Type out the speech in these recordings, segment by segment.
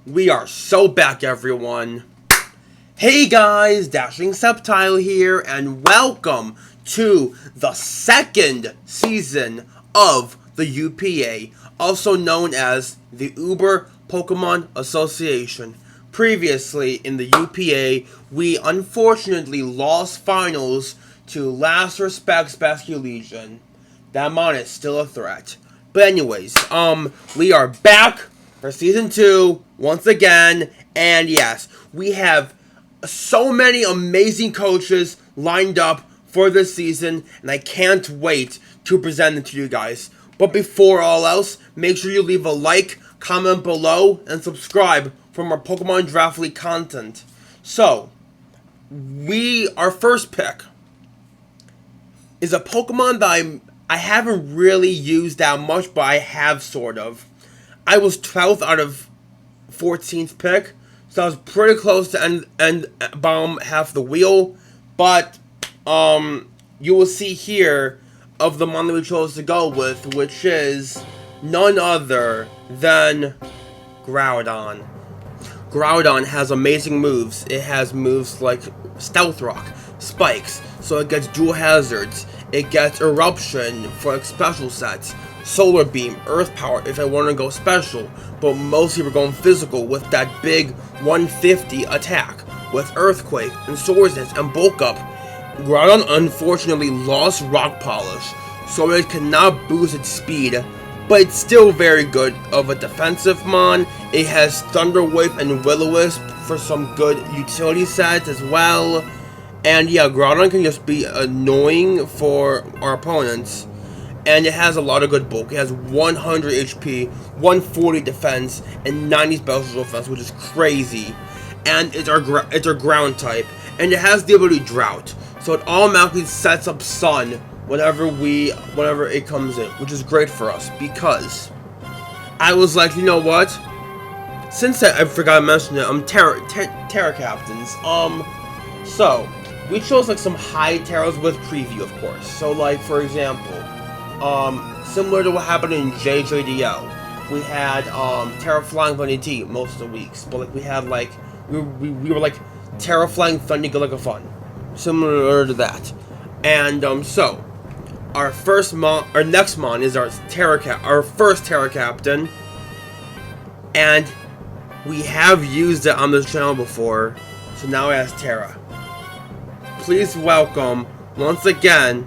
We are so back, everyone. Hey guys, DashingSceptile here, and welcome to the second season of the UPA, also known as the Uber Pokemon Association. Previously in the UPA, we unfortunately lost finals to Last Respect's Basque Legion. That mon is still a threat. But anyways, we are back for season 2 once again, and yes, we have so many amazing coaches lined up for this season, and I can't wait to present them to you guys. But before all else, make sure you leave a like, comment below, and subscribe for more Pokemon Draft League content. So, our first pick is a Pokemon that I haven't really used that much, but I have sort of. I was 12th out of 14th pick, so I was pretty close to end bottom half the wheel. But you will see here of the one that we chose to go with, which is none other than Groudon. Groudon has amazing moves. It has moves like Stealth Rock, Spikes, so it gets dual hazards. It gets Eruption for like special sets, Solar Beam, Earth Power if I want to go special, but mostly we're going physical with that big 150 attack with Earthquake and Swords Dance and Bulk Up. Groudon unfortunately lost Rock Polish, so it cannot boost its speed, but it's still very good of a defensive mon. It has Thunder Wave and Will-O-Wisp for some good utility sets as well. And yeah, Groudon can just be annoying for our opponents. And it has a lot of good bulk. It has 100 HP, 140 defense, and 90 special defense, which is crazy. And it's our ground type. And it has the ability Drought, so it automatically sets up Sun whenever it comes in, which is great for us because I was like, you know what? Since I forgot to mention it, Terra Captains. So we chose like some high Terras with preview, of course. So like for example, similar to what happened in JJDL, we had Terra Flying Bunny T most of the weeks, but like we had like we were like Terra Flying Thunderglyphon, similar to that. And so our next mon is our first Terra Captain, and we have used it on this channel before, so now it has Terra. Please welcome once again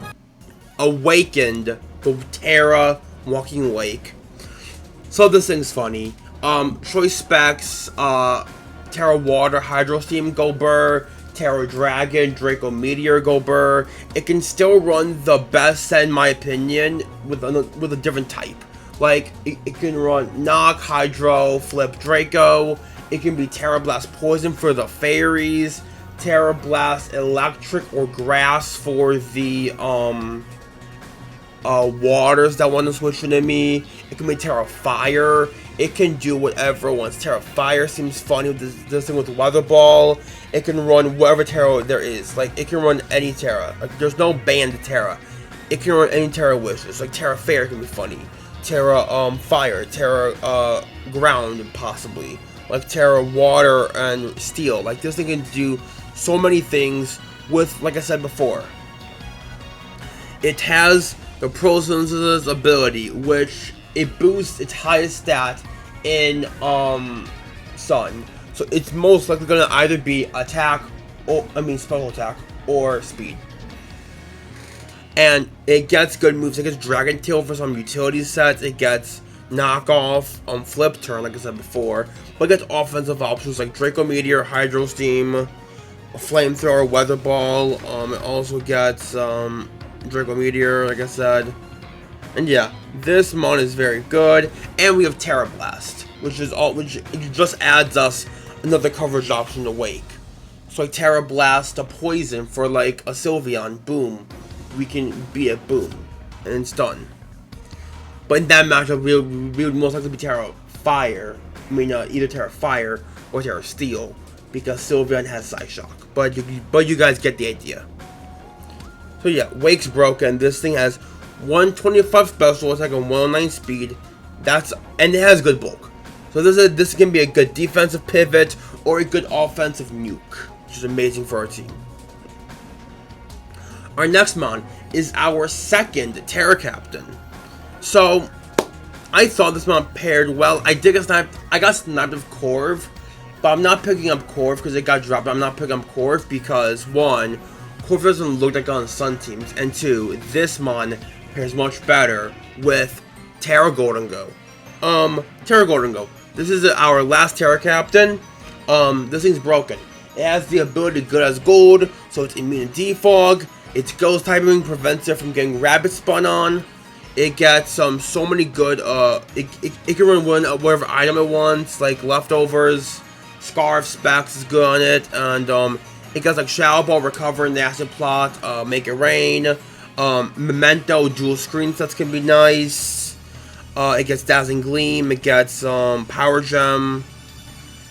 Awakened, the Terra Walking Wake. So this thing's funny. Choice specs: Terra Water, Hydro Steam, go burr. Terra Dragon, Draco Meteor, go burr. It can still run the best set in my opinion with a different type. Like it can run Knock, Hydro, Flip, Draco. It can be Terra Blast Poison for the fairies. Terra Blast Electric or Grass for the waters that want to switch into me. It can be Terra Fire. It can do whatever it wants. Terra Fire seems funny with this thing with Weather Ball. It can run whatever Terra there is. Like it can run any Terra. Like there's no ban to Terra. It can run any Terra wishes. Like Terra Fire can be funny. Terra Fire, Terra Ground possibly. Like Terra Water and Steel. Like this thing can do so many things with, like I said before. It has the Prosence's ability, which it boosts its highest stat in Sun. So it's most likely gonna either be attack or special attack or speed. And it gets good moves. It gets Dragon Tail for some utility sets. It gets knockoff on Flip Turn, like I said before. But it gets offensive options like Draco Meteor, Hydro Steam, Flamethrower, Weather Ball. It also gets Draco Meteor, like I said. And yeah, this mon is very good. And we have Terra Blast, which just adds us another coverage option to Wake. So like Terra Blast to Poison for like a Sylveon, boom. We can beat it, boom. And it's done. But in that matchup, we would most likely be Terra Fire. Either Terra Fire or Terra Steel, because Sylveon has Psyshock. But you guys get the idea. So yeah, Wake's broken. This thing has 125 special attack and 109 speed. And it has good bulk. So this can be a good defensive pivot or a good offensive nuke, which is amazing for our team. Our next mon is our second Terra Captain. So I thought this mon paired well. I got sniped with Corv, but I'm not picking up Corv because it got dropped. I'm not picking up Corv because, one, Corv doesn't look like on Sun teams, and two, this mon pairs much better with Terra Golden Go. Terra Golden Go. This is our last Terra Captain. This thing's broken. It has the ability good as gold, so it's immune to defog. Its ghost typing prevents it from getting rabbit spun on. It gets so many good, it can run whatever item it wants, like leftovers, scarf, specs is good on it, and it gets like Shadow Ball, Recover, Nasty Plot, Make It Rain, Memento, dual screen sets can be nice. It gets Dazzling Gleam, it gets Power Gem,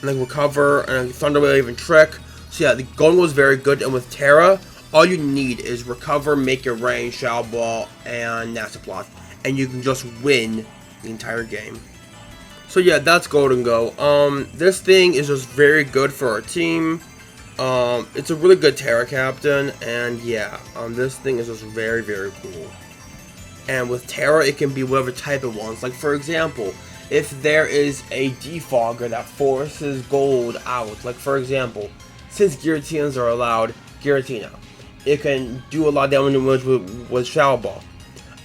and like Recover, and Thunder Wave and Trick. So yeah, the Golden Go is very good, and with Terra, all you need is Recover, Make It Rain, Shadow Ball, and Nasty Plot, and you can just win the entire game. So yeah, that's Golden Go. This thing is just very good for our team. It's a really good Terra Captain, and yeah, this thing is just very, very cool. And with Terra, it can be whatever type it wants. Like, for example, if there is a defogger that forces gold out, like, for example, since Giratinas are allowed, Giratina, it can do a lot of damage with Shadow Ball.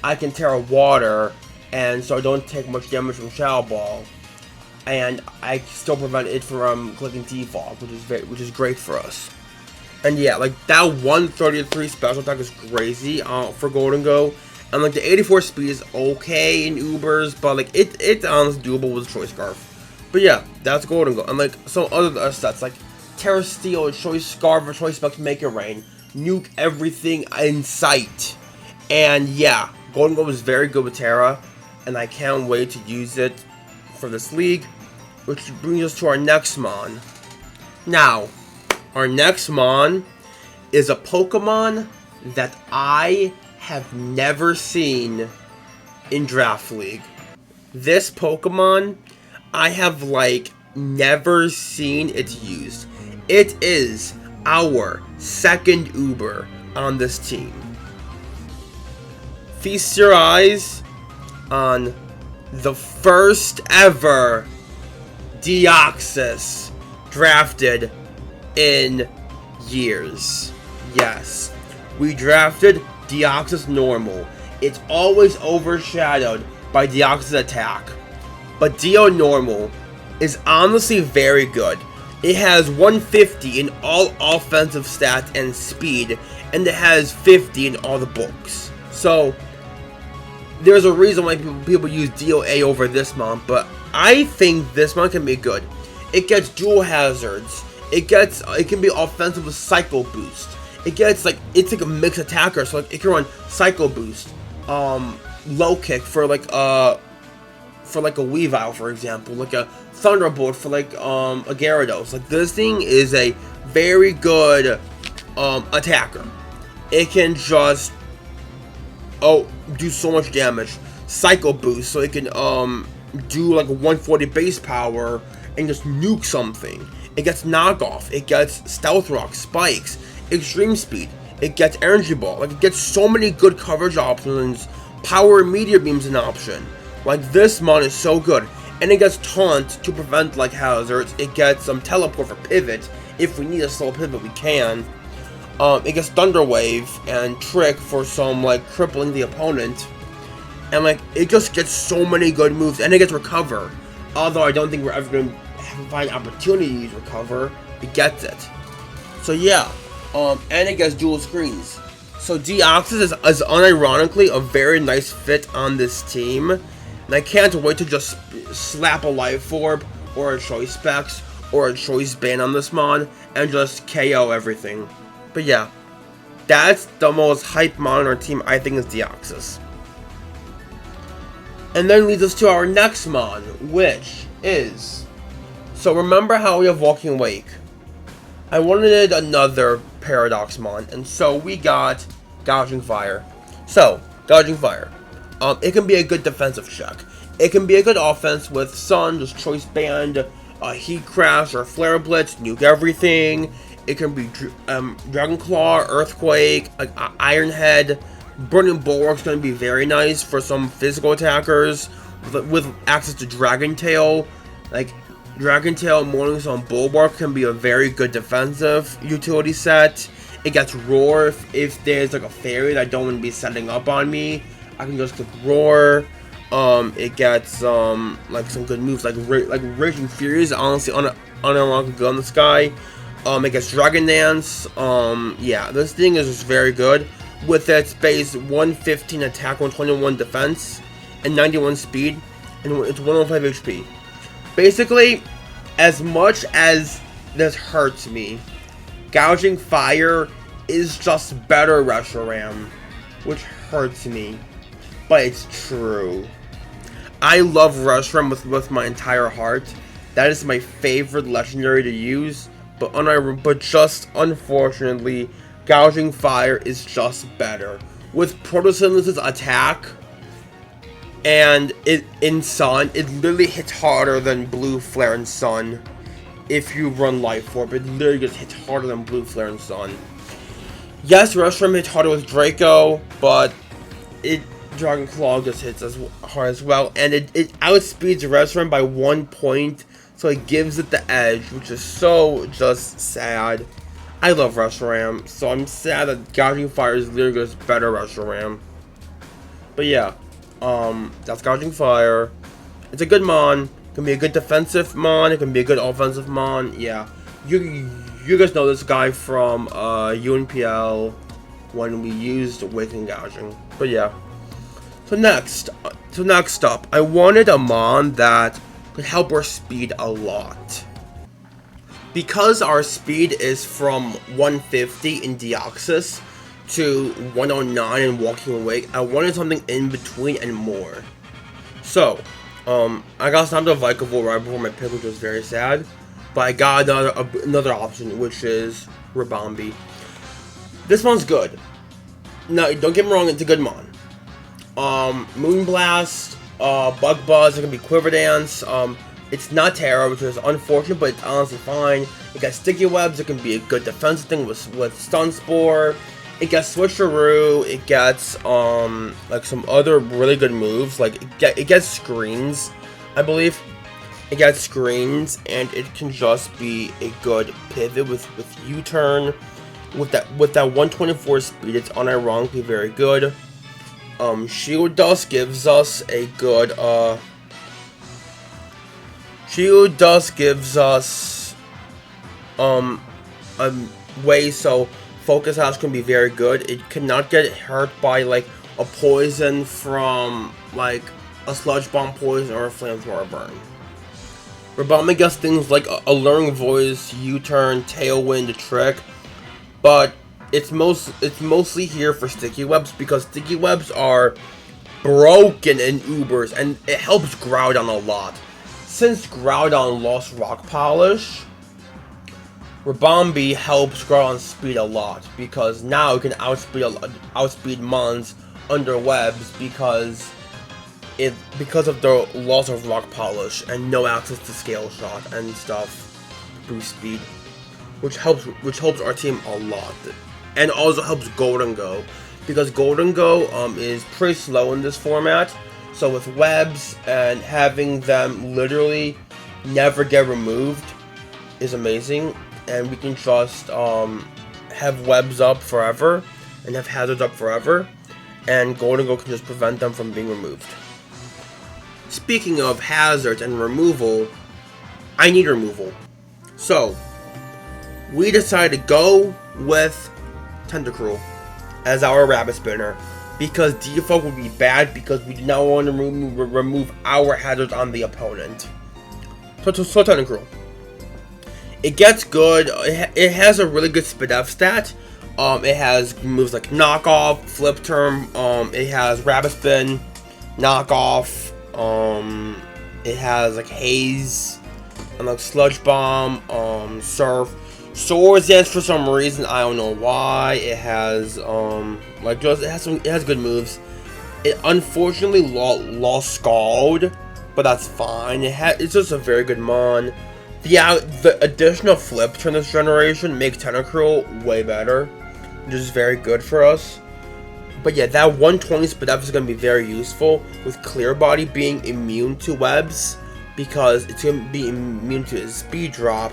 I can Terra Water, and so I don't take much damage from Shadow Ball, and I still prevent it from clicking defog, which is great for us. And yeah, like that 133 special attack is crazy for Golden Go, and like the 84 speed is okay in Ubers, but like it's honestly doable with Choice Scarf. But yeah, that's Golden Go, and like some other stats like Terra Steel, Choice Scarf, or Choice Specs, Make It Rain, nuke everything in sight. And yeah, Golden Go is very good with Terra, and I can't wait to use it for this league, which brings us to our next mon. Now, our next mon is a Pokemon that I have never seen in Draft League. This Pokemon, I have like never seen it used. It is our second Uber on this team. Feast your eyes on the first ever Deoxys drafted in years. Yes, we drafted Deoxys Normal. It's always overshadowed by Deoxys Attack, but Dio Normal is honestly very good. It has 150 in all offensive stats and speed, and it has 50 in all the books. So there's a reason why people use DOA over this mon, but I think this mon can be good. It gets dual hazards. It can be offensive with Psycho Boost. It's like a mixed attacker, so like it can run Psycho Boost, low kick for like a Weavile, for example, like a Thunderbolt for like a Gyarados. Like this thing is a very good attacker. It can just do so much damage. Psycho Boost, so it can do like a 140 base power and just nuke something. It gets Knockoff. It gets Stealth Rock, Spikes, Extreme Speed. It gets Energy Ball. Like it gets so many good coverage options. Power and Meteor Beam's an option. Like this mon is so good. And it gets Taunt to prevent like hazards. It gets Teleport for pivot. If we need a slow pivot, we can. It gets Thunder Wave and Trick for some like crippling the opponent. And like it just gets so many good moves. And it gets Recover. Although I don't think we're ever going to find opportunity to use Recover, it gets it. So yeah, and it gets dual screens. So Deoxys is unironically a very nice fit on this team, and I can't wait to just slap a Life Orb or a Choice Specs or a Choice Band on this mon and just KO everything. But yeah, that's the most hype mon on our team, I think, is Deoxys. And then leads us to our next mon, which is... So remember how we have Walking Wake? I wanted another Paradox mon, and so we got Gouging Fire. So, Gouging Fire. It can be a good defensive check. It can be a good offense with Sun, just Choice Band, Heat Crash, or Flare Blitz, nuke everything. It can be Dragon Claw, Earthquake, Iron Head. Burning Bulwark's going to be very nice for some physical attackers with access to Dragon Tail. Like, Dragon Tail, Morning Sun, Bulwark can be a very good defensive utility set. It gets Roar if there's like a fairy that I don't want to be setting up on me. I can just click Roar. It gets like some good moves like Raging Fury is honestly unlocked good on this guy. It gets Dragon Dance. Yeah, this thing is just very good with its base 115 attack, 121 defense, and 91 speed, and it's 105 HP. Basically, as much as this hurts me, Gouging Fire is just better Reshiram, which hurts me, but it's true. I love Reshiram with my entire heart. That is my favorite legendary to use, but just unfortunately, Gouging Fire is just better. With Protosynthesis attack, and in Sun, it literally hits harder than Blue Flare and Sun. If you run Life Orb, it literally just hits harder than Blue Flare and Sun. Yes, Reshiram hits harder with Draco, but Dragon Claw just hits as hard as well, and it outspeeds Reshiram by 1 point, so it gives it the edge, which is so just sad. I love Reshiram, so I'm sad that Gouging Fire is literally just better Reshiram. But yeah, that's Gouging Fire. It's a good mon. It can be a good defensive mon. It can be a good offensive mon. Yeah, you guys know this guy from UNPL when we used Awakening Gouging. But yeah. So next up, I wanted a mon that could help our speed a lot. Because our speed is from 150 in Deoxys to 109 in Walking Awake, I wanted something in between and more. So, I got signed to Vikavolt right before my pick, which was very sad. But I got another option, which is Ribombee. This one's good. No, don't get me wrong, it's a good mon. Moonblast, Bug Buzz, it can be Quiver Dance. It's not Terra, which is unfortunate, but it's honestly fine. It got Sticky Webs, it can be a good defensive thing with Stun Spore. It gets Switcheroo, it gets like some other really good moves, like it gets Screens, I believe. It gets Screens, and it can just be a good pivot with U-turn. With that 124 speed, it's unironically very good. Shield Dust gives us a good Shield Dust gives us a way so Focus Sash can be very good. It cannot get hurt by like a poison from like a Sludge Bomb poison or a Flamethrower burn. Ribombee gets things like Alluring Voice, U-turn, Tailwind, Trick, but it's mostly here for Sticky Webs because Sticky Webs are broken in Ubers and it helps Groudon a lot. Since Groudon lost Rock Polish, Ribombee helps Groudon's speed a lot because now it can outspeed Mons under Webs because of the loss of Rock Polish and no access to Scale Shot and stuff to boost speed, which helps our team a lot, and also helps Golden Go because Golden Go is pretty slow in this format. So with Webs and having them literally never get removed is amazing, and we can just have Webs up forever and have Hazards up forever, and Golden Go can just prevent them from being removed. Speaking of Hazards and removal, I need removal. So we decided to go with Tentacruel as our Rabbit Spinner, because default would be bad because we do not want to remove our hazards on the opponent. So Tentacruel. It gets good. It has a really good Speed F stat. It has moves like Knock Off, Flip Turn. It has Rabbit Spin, Knock Off. It has like Haze, and like Sludge Bomb, Surf. Swords Dance for some reason, I don't know why. It has it has good moves. It unfortunately lost Scald but that's fine. It's just a very good mon. The additional flip turn this generation makes Tentacruel way better, which is very good for us. But yeah, that 120 speed up is going to be very useful with Clear Body being immune to webs, because it's going to be immune to his speed drop,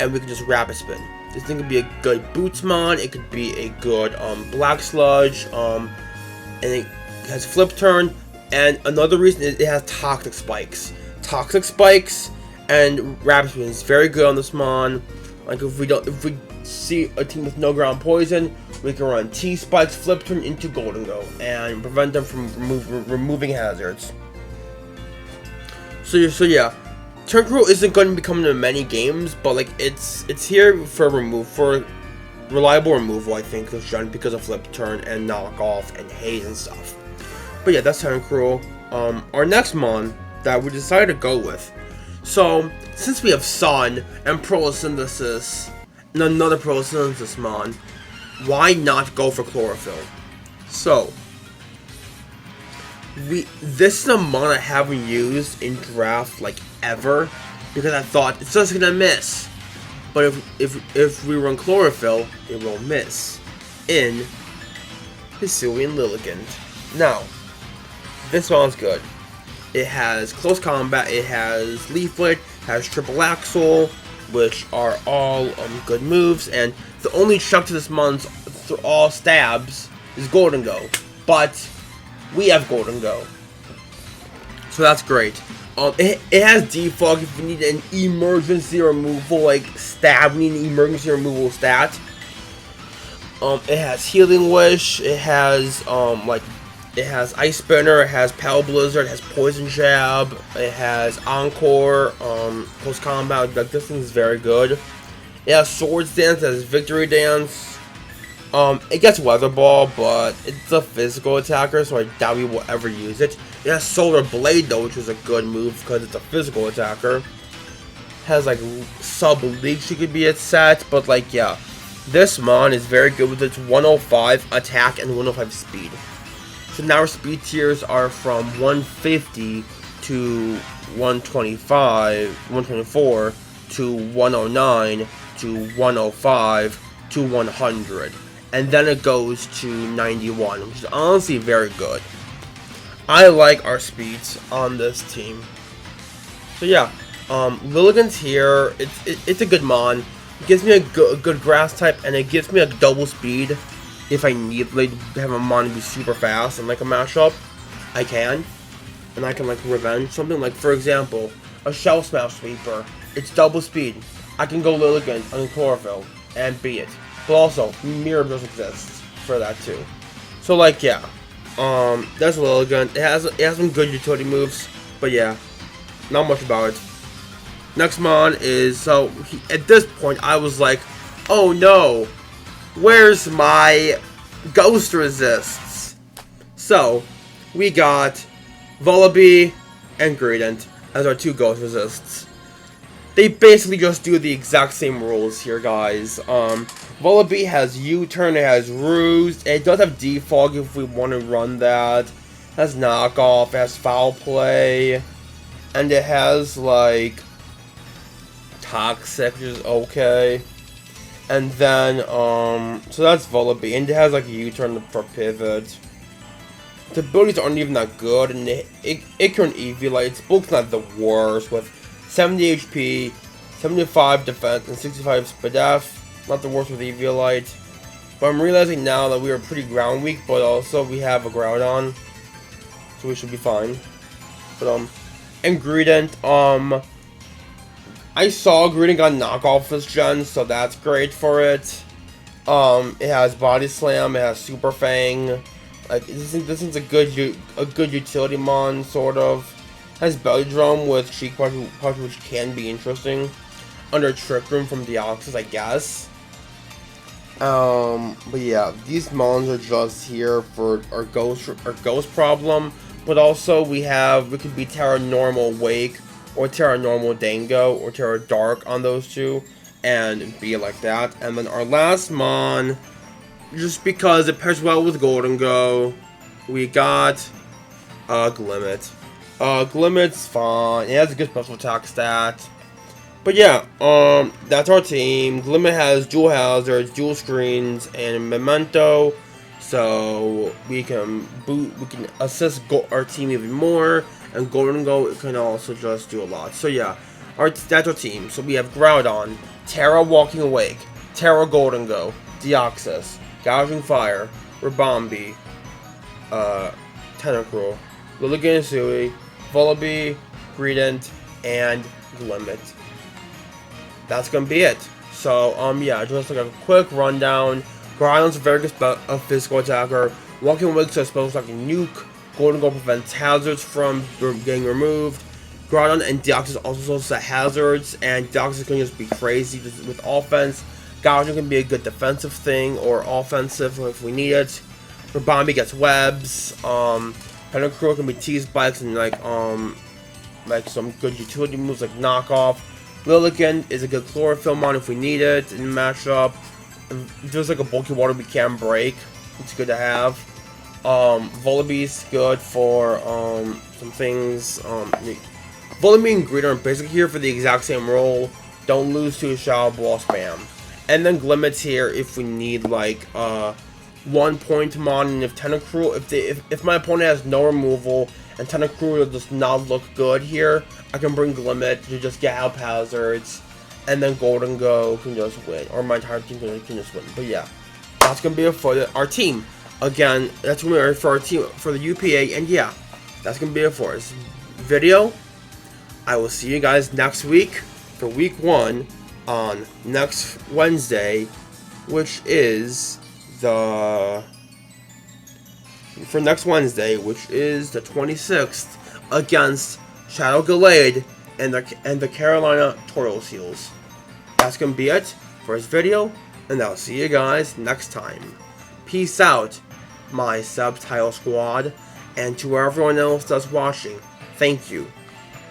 and we can just rapid spin. This thing could be a good Bootsmon, it could be a good Black Sludge, and it has Flip Turn, and another reason is it has Toxic Spikes. Toxic Spikes and Rapid Spin is very good on this Mon. Like if we see a team with no ground poison, we can run T-Spikes, Flip Turn into Golden Go, and prevent them from removing hazards. So yeah, Tentacruel isn't going to be coming to many games, but like it's here for reliable removal, I think, this gen, because of Flip Turn and Knockoff and Haze and stuff. But yeah, that's Tentacruel. Our next Mon that we decided to go with. So since we have Sun and Photosynthesis and another Photosynthesis Mon, why not go for Chlorophyll? So this is a Mon I haven't used in draft like ever, because I thought it's just gonna miss. But if we run Chlorophyll, it will miss in Hisuian Lilligant. Now, this Mon's good. It has Close Combat, it has Leaflet, has Triple Axle, which are all good moves, and the only chunk to this Mon's all stabs is Golden Go. But we have Golden Go, so that's great. It has Defog if we need an emergency removal, like stab, we need an emergency removal stat. It has Healing Wish, it has it has Ice Spinner, it has Pal Blizzard, it has Poison Jab, it has Encore, Close Combat. Like, this thing is very good. It has Swords Dance, it has Victory Dance. It gets Weather Ball, but it's a physical attacker, so I doubt we will ever use it. It has Solar Blade though, which is a good move because it's a physical attacker. It has like sub-league she could be at set, but like yeah, this Mon is very good with its 105 attack and 105 speed. So now our speed tiers are from 150 to 125, 124 to 109 to 105 to 100. And then it goes to 91, which is honestly very good. I like our speeds on this team. So yeah, Lilligant's here. It's a good Mon. It gives me a good grass type, and it gives me a double speed. If I need like to have a Mon be super fast and like a mashup, I can. And I can like revenge something, like for example, a Shell Smash Sweeper. It's double speed. I can go Lilligant on Chlorophyll and beat it. But also, Mirror does exist for that too. So like yeah, that's Lilligant. It has some good utility moves, but yeah, not much about it. Next Mon is, at this point I was like, oh no, where's my Ghost Resists? So we got Vullaby and Greedent as our two Ghost Resists. They basically just do the exact same rules here, guys. Vullaby has U-Turn, it has Ruse, it does have Defog if we want to run that. It has Knockoff, it has Foul Play, and it has, like, Toxic, which is okay. And then, so that's Vullaby, and it has, like, a U-Turn for Pivot. The abilities aren't even that good, and it can Eviolite. Its bulk's not the worst, with 70 HP, 75 defense, and 65 SPDF. Not the worst with Eviolite. But I'm realizing now that we are pretty ground weak, but also we have a Groudon, so we should be fine. But and Greedent, I saw Greedent got knockoff this gen, so that's great for it. It has Body Slam, it has Super Fang. Like this is a good utility Mon, sort of. It has Belly Drum with Cheek Punch, which can be interesting. Under Trick Room from Deoxys, I guess. But yeah, these Mons are just here for our ghost problem. But also we could be Terra Normal Wake, or Terra Normal Dango, or Terra Dark on those two, and be like that. And then our last Mon, just because it pairs well with Golden Go, we got Glimmet. Glimit's fine. It has a good special attack stat. But yeah, that's our team. Glimmet has dual hazards, dual screens, and memento. So we can assist our team even more. And Golden Go can also just do a lot. So yeah, that's our team. So we have Groudon, Terra Walking Awake, Terra Golden Go, Deoxys, Gouging Fire, Ribombee, Tentacruel, Lilligant Sui, Vullaby, Greedent, and Glimmet. That's gonna be it. So, yeah, just like a quick rundown. Groudon's a very good physical attacker. Walking Awake is supposed to like a nuke. Golden Go prevents hazards from getting removed. Groudon and Deoxys also set hazards, and Deoxys can just be crazy with offense. Gouging can be a good defensive thing or offensive if we need it. Ribombee gets webs. Tentacruel can be tease bikes and like some good utility moves like knockoff. Lilligant is a good chlorophyll mon if we need it in a matchup. If there's like a bulky water we can break, it's good to have. Vullaby's good for some things. Vullaby and Greedent are basically here for the exact same role. Don't lose to a Shadow Ball spam. And then Glimit's here if we need like 1 point mon, and if Tentacruel, if my opponent has no removal and Tentacruel does not look good here, I can bring Glimmet to just get help hazards, and then Golden Go can just win, or my entire team can just win. But yeah, that's gonna be it for our team. Again, that's gonna be it for our team for the UPA, and yeah, that's gonna be it for this video. I will see you guys next week for week 1 on next Wednesday, which is the 26th against Shadow Gallade and the Carolina Toro Seals. That's gonna be it for this video, and I'll see you guys next time. Peace out, my Subtile Squad, and to everyone else that's watching, thank you